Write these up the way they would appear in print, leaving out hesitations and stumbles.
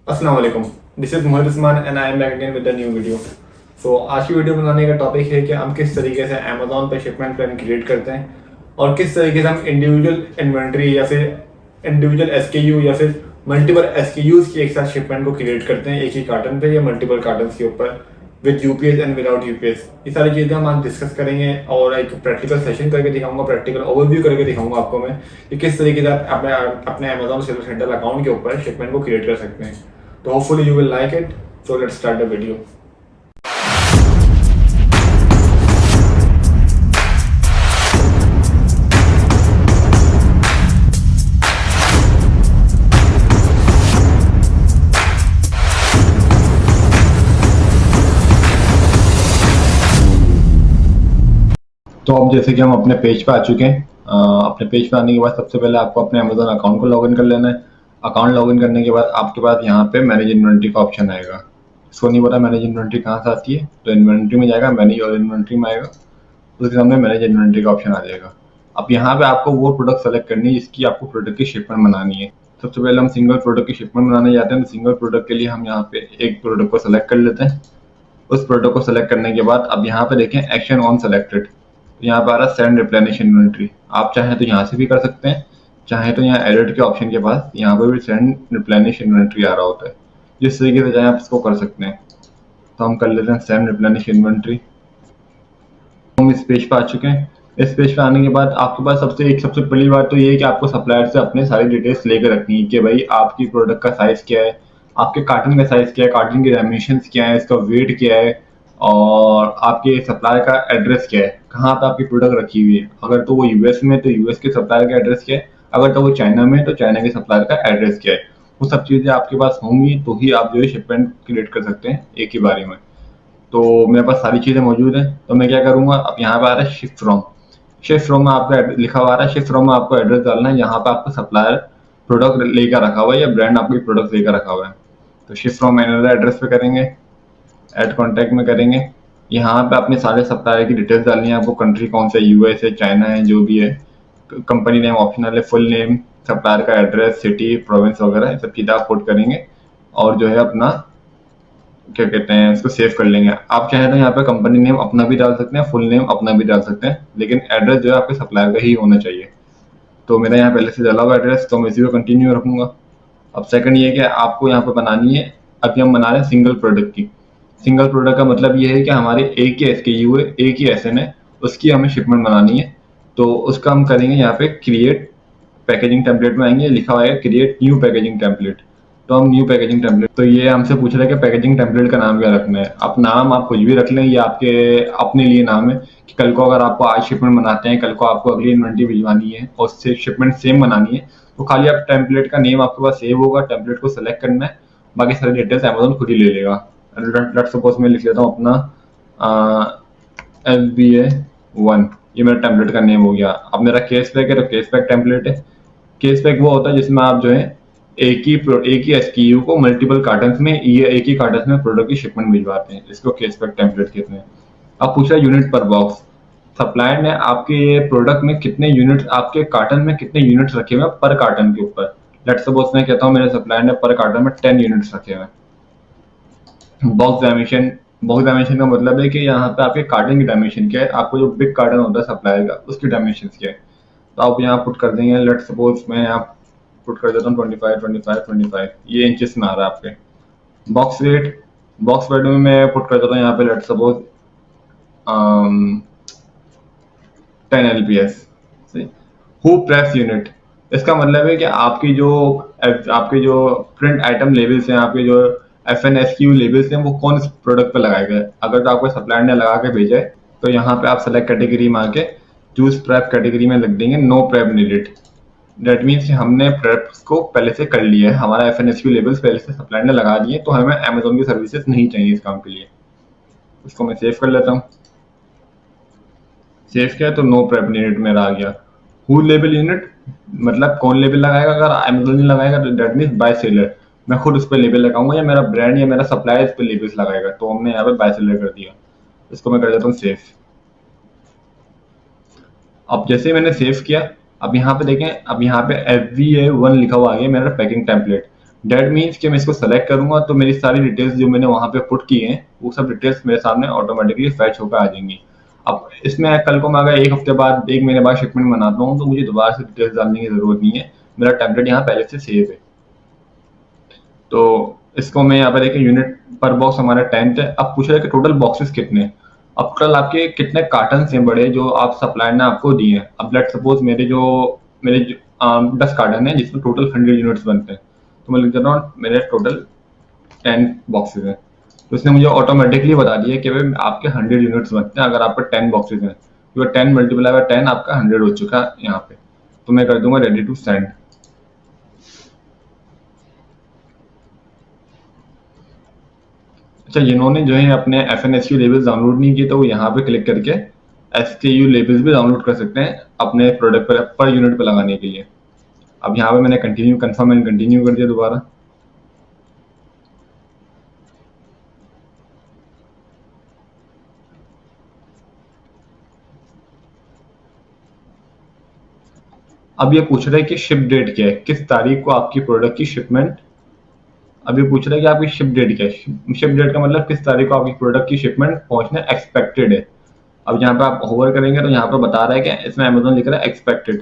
अस्सलाम वालेकुम, this is Mohit Usman and I am back again with the new video. So आज की वीडियो बनाने का टॉपिक है कि हम किस तरीके से अमेज़ॉन पे शिपमेंट प्लान क्रिएट करते हैं और किस तरीके से हम इंडिविजुअल इन्वेंट्री या फिर इंडिविजुअल एसकेयू या फिर मल्टीपल एसकेयूज की एक साथ शिपमेंट को क्रिएट करते हैं एक ही कार्टन पे या मल्टीपल कार्टन के ऊपर with UPS and without UPS. ये सारी चीज़ें हम आज डिस्कस करेंगे और एक प्रैक्टिकल सेशन करके दिखाऊंगा, प्रैक्टिकल ओवरव्यू करके दिखाऊंगा आपको मैं कि किस तरीके से आप अपने अपने अमेज़ॉन सेल्स सेंटर अकाउंट के ऊपर शिपमेंट को क्रिएट कर सकते हैं। So hopefully you will like it. So let's start the video. तो अब जैसे कि हम अपने पेज पे आ चुके हैं, अपने पेज पे आने के बाद सबसे पहले आपको अपने अमेजोन अकाउंट को लॉगिन कर लेना है। अकाउंट लॉगिन करने के बाद आपके पास यहाँ पे मैनेज इन्वेंट्री का ऑप्शन आएगा। इसको नहीं पता मैनेज इन्वेंट्री कहाँ से आती है, तो इन्वेंट्री में जाएगा, मैनेज और इन्वेंट्री में आएगा, उसके सामने मैनेज इन्वेंट्री का ऑप्शन आ जाएगा। अब यहाँ पे आपको वो प्रोडक्ट सेलेक्ट करनी है जिसकी आपको प्रोडक्ट की शिपमेंट बनानी है। सबसे पहले हम सिंगल प्रोडक्ट की शिपमेंट बनाने जाते हैं, तो सिंगल प्रोडक्ट के लिए हम यहाँ पे एक प्रोडक्ट को सेलेक्ट कर लेते हैं। उस प्रोडक्ट को सेलेक्ट करने के बाद अब यहाँ पे देखें एक्शन ऑन सेलेक्टेड, तो यहाँ पे आ रहा है सेंड रिप्लेनिश इन्वेंट्री। आप चाहें तो यहाँ से भी कर सकते हैं, चाहे तो यहाँ एडिट के ऑप्शन के पास यहाँ पे भी सेंड रिप्लेनिश इन्वेंट्री आ रहा होता है। जिस तरीके से चाहे आप इसको कर सकते हैं। तो हम कर लेते हैं सेंड रिप्लेनिश इन्वेंट्री। हम इस पेज पे आ चुके हैं। इस पेज पे आने के बाद आपके पास सबसे पहली बात तो ये है कि आपको सप्लायर से अपने सारी डिटेल्स लेकर रखनी है कि भाई आपकी प्रोडक्ट का साइज क्या है, आपके कार्टन का साइज क्या है, कार्टन की डायमेंशंस क्या है, इसका वेट क्या है और आपके सप्लायर का एड्रेस क्या है, कहाँ पे आपकी प्रोडक्ट रखी हुई है। अगर तो वो यूएस में तो यूएस के सप्लायर का एड्रेस क्या है, अगर तो वो चाइना में तो चाइना के सप्लायर का एड्रेस क्या है। वो सब चीज़ें आपके पास होंगी तो ही आप जो है शिपमेंट क्रिएट कर सकते हैं एक ही बारी में। तो मेरे पास सारी चीज़ें मौजूद हैं, तो मैं क्या करूँगा, अब यहाँ पे आ रहा है शिफ्ट फ्रॉम। शिफ्ट फ्रॉम में आपका लिखा हुआ आ रहा है, शिफ्ट फ्रॉम में आपको एड्रेस डालना है यहाँ पे आपको सप्लायर प्रोडक्ट लेकर रखा हुआ है या ब्रांड आपकी प्रोडक्ट लेकर रखा हुआ है। तो शिफ्ट फ्रॉम एड्रेस पे करेंगे, ऐड कॉन्टैक्ट में करेंगे। यहाँ पे अपने सारे सप्लायर की डिटेल्स डालनी है आपको, कंट्री कौन सा है, यूएस है, चाइना है, जो भी है। कंपनी नेम ऑप्शनल है, फुल नेम, सप्लायर का एड्रेस, सिटी, प्रोविंस वगैरह सब चीज़ें आप पुट करेंगे और जो है अपना क्या कहते हैं इसको सेव कर लेंगे। आप चाहें तो यहाँ पे कंपनी नेम अपना भी डाल सकते हैं, फुल नेम अपना भी डाल सकते हैं, लेकिन एड्रेस जो है आपके सप्लायर का ही होना चाहिए। तो मेरा यहाँ पहले से डाला हुआ एड्रेस, तो मैं इसी को कंटिन्यू रखूंगा। अब सेकंड ये कि आपको यहाँ पे बनानी है, अभी हम बना रहे हैं सिंगल प्रोडक्ट की। सिंगल प्रोडक्ट का मतलब ये है कि हमारे एक ही एसकेयू है, एक ही एसएन है, उसकी हमें शिपमेंट बनानी है। तो उसका हम करेंगे यहाँ पे क्रिएट पैकेजिंग टेम्पलेट में आएंगे, लिखा हुआ है क्रिएट न्यू पैकेजिंग टेम्पलेट। तो हम न्यू पैकेजिंग टेम्पलेट, तो ये हमसे पूछ रहा है कि पैकेजिंग टेम्पलेट का नाम क्या रखना है। अब नाम आप कुछ भी रख लें, ये आपके अपने लिए नाम है कि कल को अगर आपको आज शिपमेंट बनाते हैं, कल को आपको अगली इन्वेंट्री भिजवानी है और उससे शिपमेंट सेम बनानी है, तो खाली आप टेम्पलेट का नेम आपके पास सेव होगा, टेम्पलेट को सेलेक्ट करना है, बाकी सारी डिटेल्स अमेजोन खुद ही ले लेगा। लेट्स सपोज मैं लिख लेता हूँ अपना FBA1, ये मेरा टेम्पलेट का नेम हो गया। अब मेरा केस पैक है तो केस पैक टेम्पलेट है। केस पैक वो होता है जिसमें आप जो है एक ही एसक्यू को मल्टीपल कार्टन्स में, ये एक ही कार्टन्स में प्रोडक्ट की शिपमेंट भिजवाते हैं, इसको केस पैक टेम्पलेट कहते हैं। अब पूछ रहा है यूनिट पर बॉक्स, सप्लायर ने आपके ये प्रोडक्ट में कितने यूनिट्स, आपके कार्टन में कितने यूनिट्स रखे हुए हैं पर कार्टन के ऊपर। लेट्स सपोज मैं कहता हूँ मेरे सप्लायर ने पर कार्टन में 10 यूनिट्स रखे हुए हैं। बॉक्स डायमेंशन का मतलब है कि यहाँ पे आपके कार्टन की डायमेंशन क्या है, आपको जो बिग कार्टन होता है सप्लायर का उसकी डायमेंशन क्या है। तो आप यहाँ पुट कर देंगे, लेट्स सपोज मैं यहाँ पुट कर देता हूँ 25, 25, 25, ये इंचेस में आ रहा है आपके। बॉक्स वेट में मैं पुट कर देता हूँ यहाँ पे let's suppose 10 LPS। Who press unit, इसका मतलब है कि आपके जो प्रिंट आइटम लेबल्स हैं, आपके जो FNSQ लेबल्स हैं, वो कौन इस प्रोडक्ट पे लगाए गए। अगर तो आपको सप्लायर ने लगा के भेजा है तो यहाँ पे आप सेलेक्ट कैटेगरी में आके चूज प्रेप कैटेगरी में लिख देंगे no prep needed. That means हमने प्रेप्स को पहले से कर लिया है, हमारा FNSQ लेबल्स पहले से सप्लायर ने लगा दिए, तो हमें अमेजोन की सर्विसेज नहीं चाहिए इस काम के लिए। इसको मैं सेव कर लेता हूँ। सेव किया तो नो प्रेप नीडेड मेरा आ गया। हु लेबल यूनिट, मतलब कौन लेबल लगाएगा, अगर अमेजोन नहीं लगाएगा तो दैट मीन्स बाय सेलर, मैं खुद उस पर लेबल लगाऊंगा या मेरा ब्रांड या मेरा सप्लायर इस पर लेबल्स लगाएगा, तो हमने यहाँ पे बाय सेलर कर दिया। इसको मैं कर देता हूँ सेव। अब जैसे मैंने सेव किया, अब यहाँ पे देखें, अब यहाँ पे FBA1 लिखा हुआ आ गया मेरा पैकिंग टेम्पलेट। डेट मीन्स कि मैं इसको सेलेक्ट करूंगा तो मेरी सारी डिटेल्स जो मैंने वहां पे पुट की हैं वो सब डिटेल्स मेरे सामने ऑटोमेटिकली फैच होकर आ जाएंगी। अब इसमें कल को मैं अगर एक हफ्ते बाद, एक महीने बाद शिपमेंट बनाता हूँ तो मुझे दोबारा से डिटेल्स डालने की जरूरत नहीं है, मेरा टेम्पलेट यहाँ पहले से सेव है। तो इसको मैं यहाँ पे देखिए, यूनिट पर बॉक्स हमारा 10 है। अब पूछ रहा है कि टोटल बॉक्सेस कितने हैं। अब टोटल आपके कितने कार्टन हैं बड़े जो आप सप्लायर ने आपको दिए हैं। अब लेट सपोज मेरे 10 कार्टन है जिसमें टोटल 100 यूनिट्स बनते हैं, तो मैं लिख देता हूँ मेरे टोटल 10 बॉक्सेस हैं। तो इसने मुझे ऑटोमेटिकली बता दिया कि भाई आपके 100 यूनिट्स बनते हैं अगर आपके 10 बॉक्सेस हैं, तो 10 मल्टीप्लाई बाय 10 आपका 100 हो चुका है यहाँ पे। तो मैं कर दूंगा रेडी टू सेंड। अच्छा, जिन्होंने जो है अपने FNSU लेबल्स डाउनलोड नहीं किए तो वो यहाँ पे क्लिक करके SKU लेबल्स भी डाउनलोड कर सकते हैं अपने प्रोडक्ट पर यूनिट पर लगाने के लिए। अब यहाँ पे मैंने कंटिन्यू कंफर्म एंड कंटिन्यू कर दिया दोबारा। अब ये पूछ रहा है कि शिप डेट क्या है, किस तारीख को आपकी प्रोडक्ट की शिपमेंट। अब ये पूछ रहा है कि आपकी शिप डेट क्या है। शिप डेट का मतलब किस तारीख को आपकी प्रोडक्ट की शिपमेंट पहुंचना एक्सपेक्टेड है। अब यहाँ पे आप होवर करेंगे तो यहाँ पे बता रहा है कि इसमें अमेजोन लिख रहा है एक्सपेक्टेड।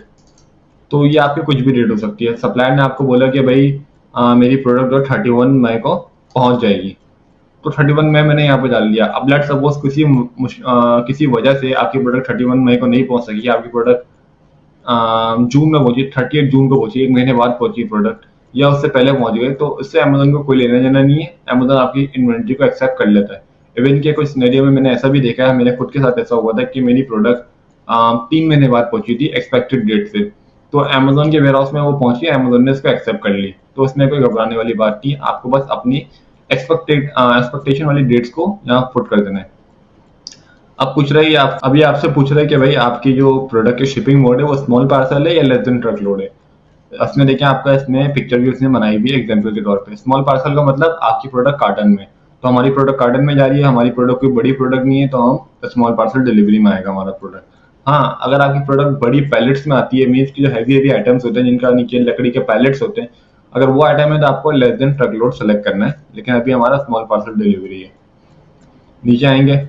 तो ये आपकी कुछ भी डेट हो सकती है। सप्लायर ने आपको बोला कि भाई मेरी प्रोडक्ट जो 31 मई को पहुंच जाएगी, तो 31 मई मैंने यहाँ पे डाल दिया। अब लेट सपोज किसी वजह से आपकी प्रोडक्ट 31 मई को नहीं पहुंच सकी, आपकी प्रोडक्ट जून में पहुंची, 30 जून को पहुंची, एक महीने बाद पहुंची प्रोडक्ट, या उससे पहले पहुंच गई, तो इससे अमेजोन को कोई लेना देना नहीं है। अमेजोन आपकी इन्वेंट्री को एक्सेप्ट कर लेता है। इवन के कुछ सिनेरियो में मैंने ऐसा भी देखा है, मेरे खुद के साथ ऐसा हुआ था कि मेरी प्रोडक्ट 3 महीने बाद पहुंची थी एक्सपेक्टेड डेट से, तो अमेजोन के वेयर हाउस में वो पहुंची, अमेजोन ने इसको एक्सेप्ट कर ली। तो उसमें कोई घबराने वाली बात नहीं, आपको बस अपनी एक्सपेक्टेशन वाली डेट्स को यहाँ पुट कर देना है। अब पूछ रहा है आप, अभी आपसे पूछ रहा है कि भाई आपकी जो प्रोडक्ट की शिपिंग मोड है वो स्मॉल पार्सल है या लेस देन ट्रक लोड है। इसमें देखिए आपका इसमें पिक्चर भी उसने बनाई हुई है एग्जांपल के तौर पे। स्मॉल पार्सल का मतलब आपकी प्रोडक्ट कार्टन में, तो हमारी प्रोडक्ट कार्टन में जा रही है, हमारी प्रोडक्ट कोई बड़ी प्रोडक्ट नहीं है, तो हम स्मॉल पार्सल डिलीवरी में आएगा हमारा प्रोडक्ट। हाँ, अगर आपकी प्रोडक्ट बड़ी पैलेट्स में आती है, मीन्स की जो हैवी हैवी आइटम्स होते हैं जिनका नीचे लकड़ी के पैलेट्स होते हैं, अगर वो आइटम है तो आपको less than truck load select करना है, लेकिन अभी हमारा स्मॉल पार्सल डिलीवरी है। नीचे आएंगे,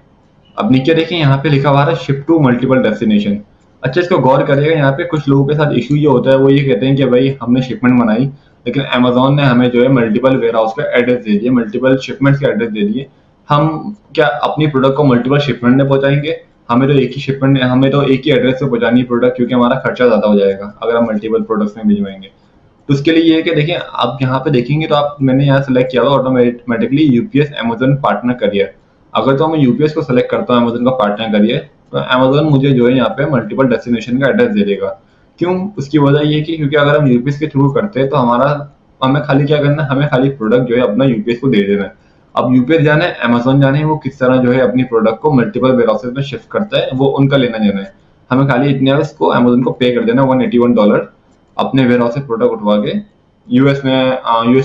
अब नीचे देखें यहाँ पे लिखा हुआ है शिप टू मल्टीपल डेस्टिनेशन। अच्छा, इसको गौर करिएगा, यहाँ पे कुछ लोगों के साथ इशू ये होता है, वो ये कहते हैं कि भाई हमने शिपमेंट बनाई लेकिन अमेजोन ने हमें जो है मल्टीपल वेयर हाउस का एड्रेस दे दिए, मल्टीपल शिपमेंट्स के एड्रेस दे दिए। हम क्या अपनी प्रोडक्ट को मल्टीपल शिपमेंट में पहुंचाएंगे? हमें तो एक ही एड्रेस पे पहुंचानी है प्रोडक्ट, क्योंकि हमारा खर्चा ज्यादा हो जाएगा अगर हम मल्टीपल प्रोडक्ट्स में भिजवाएंगे। तो उसके लिए ये है कि देखिए, आप यहाँ पे देखेंगे तो आप, मैंने यहाँ सेलेक्ट किया हुआ automatically UPS Amazon partner career. अगर तो मैं यूपीएस को सेलेक्ट करता हूँ अमेजोन का पार्टनर करियर, तो अमेजोन मुझे जो है यहाँ पे मल्टीपल डेस्टिनेशन का एड्रेस दे देगा। क्यों? उसकी वजह ये कि क्योंकि अगर हम यूपीएस के थ्रू करते हैं तो हमें खाली क्या करना है, हमें खाली प्रोडक्ट जो है अपना यूपीएस को दे देना है। अब यूपीएस जाने अमेजोन जाने, वो किस तरह जो है अपनी प्रोडक्ट को मल्टीपल वेयरहाउसेस में शिफ्ट करता है, वो उनका लेना देना है। हमें खाली इतने उसको अमेजोन को पे कर देना $181 अपने वेयर हाउस से प्रोडक्ट उठवा के यूएस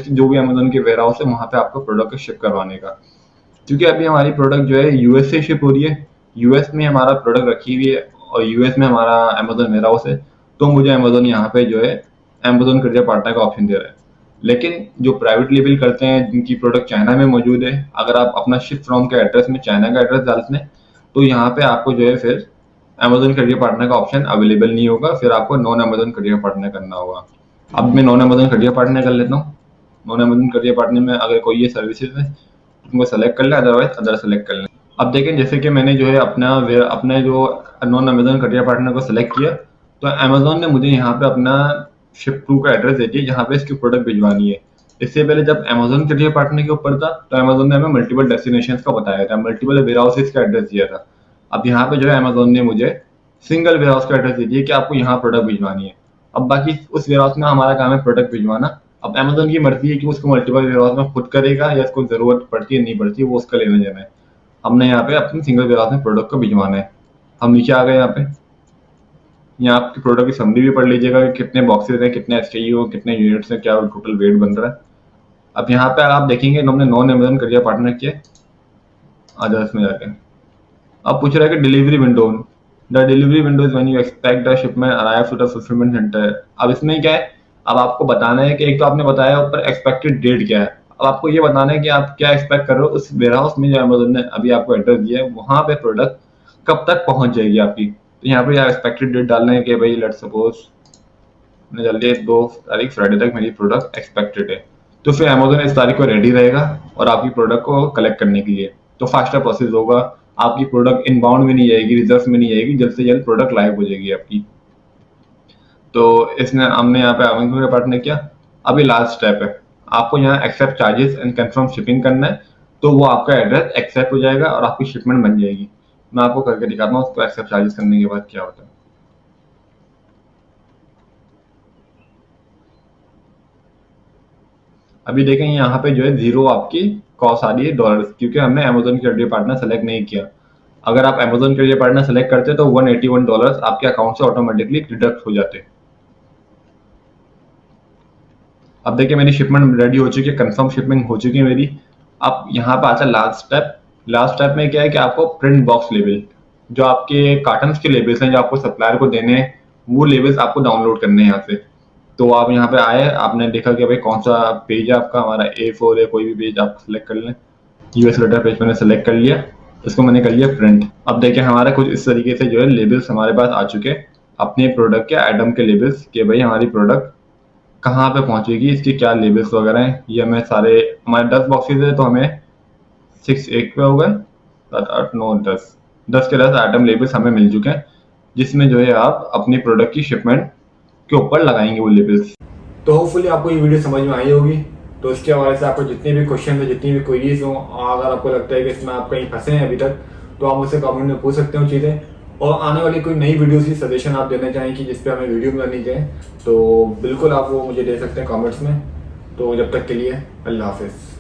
की जो भी अमेजोन के वेयर हाउस है वहां पे आपको प्रोडक्ट को शिप करवाने का। क्योंकि अभी हमारी प्रोडक्ट जो है यूएस से शिप हो रही है, यूएस में हमारा प्रोडक्ट रखी हुई है और यूएस में हमारा अमेजोन वेयर हाउस है, तो मुझे अमेजोन यहाँ पे जो है अमेजोन करियर पार्टनर का ऑप्शन दे रहा है। लेकिन जो प्राइवेट लेबल करते हैं जिनकी प्रोडक्ट चाइना में मौजूद है, अगर आप अपना शिप फ्रॉम के एड्रेस में चाइना का एड्रेस डालते हैं तो यहाँ पे आपको जो है फिर अमेजोन करियर पार्टनर का ऑप्शन अवेलेबल नहीं होगा, फिर आपको नॉन अमेजोन करियर पार्टनर करना होगा। अब मैं नॉन अमेजोन करियर पार्टनर कर लेता हूँ। नॉन अमेजन करियर पार्टनर में अगर कोई ये सर्विसेज है उनको सेलेक्ट कर ले, अदरवाइज अदर सेलेक्ट कर लें। अब देखें, जैसे कि मैंने जो है अपने जो नॉन अमेजन करियर पार्टनर को सेलेक्ट किया, तो अमेजोन ने मुझे यहाँ पे अपना शिप टू का एड्रेस दे दिया जहाँ पे इसकी प्रोडक्ट भिजवानी है। इससे पहले जब अमेजोन करियर पार्टनर के ऊपर था तो अमेजोन ने हमें मल्टीपल डेस्टिनेशंस का बताया था, मल्टीपल वेयर हाउसेज का एड्रेस दिया था। अब यहाँ पे जो है अमेजोन ने मुझे सिंगल वेयर हाउस का एड्रेस दे दिया कि आपको यहाँ प्रोडक्ट भिजवानी है। अब बाकी उस वेयर हाउस में हमारा काम है प्रोडक्ट भिजवाना। अब अमेजोन की मर्जी है कि उसको मल्टीपल वेयर हाउस में खुद करेगा या उसको जरूरत पड़ती है नहीं पड़ती है, वो उसका लेना देना है। हमने यहाँ पे अपनी सिंगल वेयर हाउस में प्रोडक्ट को भिजवाना है। हम नीचे आ गए, यहाँ आपकी प्रोडक्ट की समरी भी पढ़ लीजिएगा कि कितने बॉक्सेस हैं, कितने एसकेयू, कितने यूनिट्स हैं, क्या टोटल वेट बन रहा है। अब यहाँ पे आप देखेंगे हमने नॉन अमेजन करियर पार्टनर किया, अदर्स में जाके अब पूछ रहा है कि delivery window, the delivery window is when you expect the shipment arrive to the fulfillment center. अब इसमें क्या है, अब आपको बताना है कि एक तो आपने बताया ऊपर एक्सपेक्टेड डेट क्या है, अब आपको ये बताना है कि आप क्या एक्सपेक्ट कर रहे हो उस वेयर हाउस में जो अमेजोन ने अभी आपको एड्रेस दिया है वहां पे प्रोडक्ट कब तक पहुंच जाएगी आपकी। तो यहाँ पे आप एक्सपेक्टेड डेट डालना है कि भाई लेट सपोज मैंने डाल दिया 2 तारीख फ्राइडे तक मेरी प्रोडक्ट एक्सपेक्टेड है। तो फिर अमेजोन इस तारीख को रेडी रहेगा और आपकी प्रोडक्ट को कलेक्ट करने के लिए। तो फास्टर प्रोसेस होगा, आपकी प्रोडक्ट इनबाउंड में नहीं जाएगी, रिजर्व में नहीं जाएगी, जल्द से जल्द प्रोडक्ट लाइव हो जाएगी आपकी। तो इसने हमने यहाँ पे अमेजोन के पार्ट ने किया। अभी लास्ट स्टेप है, आपको यहाँ accept charges and confirm shipping करना है। तो वो आपका एड्रेस एक्सेप्ट हो जाएगा और आपकी शिपमेंट बन जाएगी। मैं आपको करके दिखाता हूँ उसको एक्सेप्ट चार्जेस करने के बाद क्या होता है। अभी देखें यहाँ पे जो है जीरो आपकी कॉस्ट आ रही है डॉलर्स, क्योंकि हमने अमेजोन क्रेडिट पार्टनर सेलेक्ट नहीं किया। अगर आप अमेजोन क्रेडिट पार्टनर सेलेक्ट करते तो $181 आपके अकाउंट से ऑटोमेटिकली डिडक्ट हो जाते। अब देखिए मेरी शिपमेंट रेडी हो चुकी है, कंफर्म शिपमेंट हो चुकी है मेरी। अब यहाँ पे आता है लास्ट स्टेप। लास्ट स्टेप में क्या है कि आपको प्रिंट बॉक्स लेबल, जो आपके कार्टन के लेबल्स हैं जो आपको सप्लायर को देने हैं, वो लेबल्स आपको डाउनलोड करने हैं यहाँ से। तो आप यहाँ पे आए, आपने देखा कि भाई कौन सा पेज है आपका, हमारा A4 है, कोई भी पेज आप सेलेक्ट कर लें। यूएस लेटर पेज मैंने सेलेक्ट कर लिया, इसको मैंने कर लिया प्रिंट। अब देखिए हमारा कुछ इस तरीके से जो है लेबल्स हमारे पास आ चुके हैं, अपने प्रोडक्ट के आइटम के लेबल्स, कि भाई हमारी प्रोडक्ट कहाँ पे पहुंचेगी, इसके क्या लेबल्स वगैरह हैं। ये हमें सारे, हमारे 10 बॉक्सेस है तो हमें 6 एक पे हो गए, 7 8 9 10 के 10 आइटम लेबल्स हमें मिल चुके हैं, जिसमें जो है आप अपनी प्रोडक्ट की शिपमेंट के ऊपर लगाएंगे वो लेबल्स। तो होपफुली आपको ये वीडियो समझ में आई होगी। तो इसके हवाले से आपको जितने भी क्वेश्चन है, जितनी भी क्वेरीज हो, अगर आपको लगता है कि इसमें आप कहीं फंसे हैं अभी तक, तो आप मुझसे कमेंट में पूछ सकते हो चीज़ें। और आने वाली कोई नई वीडियोस की सजेशन आप देना चाहें कि जिस पे हमें वीडियो बनानी चाहिए, तो बिल्कुल आप वो मुझे दे सकते हैं कमेंट्स में। तो जब तक के लिए अल्लाह हाफिज़।